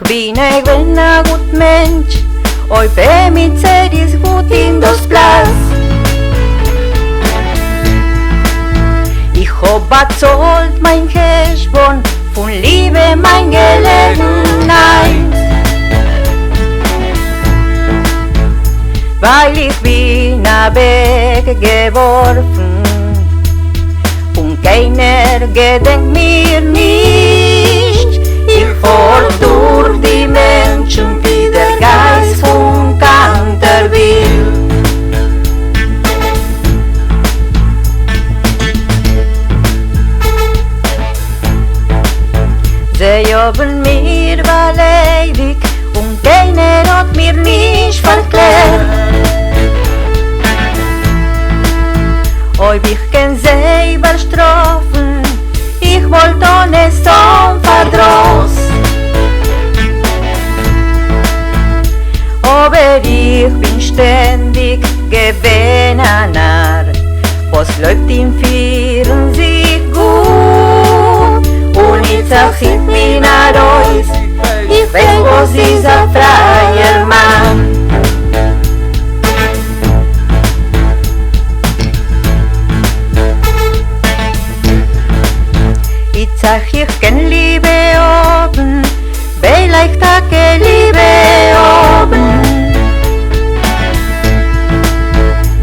Bine a gut Mensch, oi pe miseris gut in dos Platz. Ich hab bezahlt mein Geschbon, von Liebe mein Gelegenheit. Weil ich bin weggeworfen und keiner gedenkt mir nicht. Ich fahr durch die Menschen wie der Geist von Canterville. Sie haben mir beleidigt und keiner hat mir nicht verklärt. Ob ich kann selber strafen, ich wollt ohne so Verdruss. Aber ich bin ständig gewesen ein Narr, was läuft im Vieren sich gut. Und ich sag, ich bin ein Reus, ich weiß, was ist ein freier Mann. Ich sag, ich kenn Liebe oben, vielleicht auch keine Liebe oben.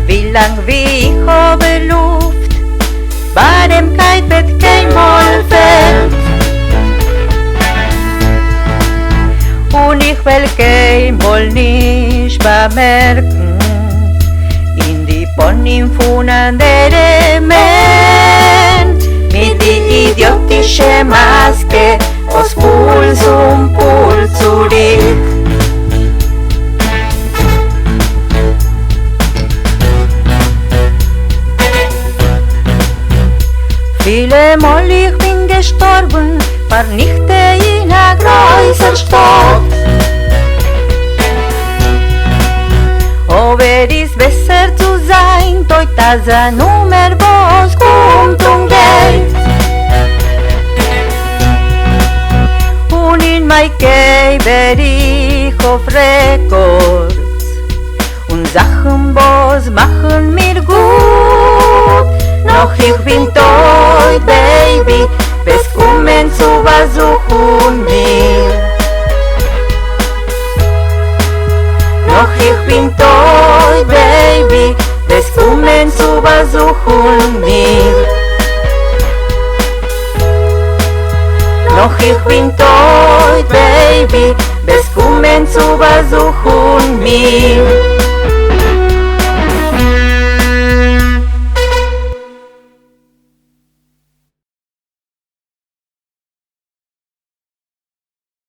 Wie lang wie ich habe Luft, bei dem Kaltbett kein Mal fällt. Und ich will kein Mal nicht bemerken, in die Pony von anderen Mensch. Mit die idiotische Maske aus Puls und Puls zurück. Viele Mal ich bin gestorben, vernichte in a größer Stadt. Aber ist besser zu sein, dort als a Nummer, was kommt und geht. Und in mein Käber ich auf Records und Sachen, was machen mir gut. Noch ich bin tot, Baby, bis kommen zu besuchen mir. Noch ich bin tot, Baby, bis kommen zu besuchen mir. Noch ich bin tot, Baby, bis kommen zu besuchen mir.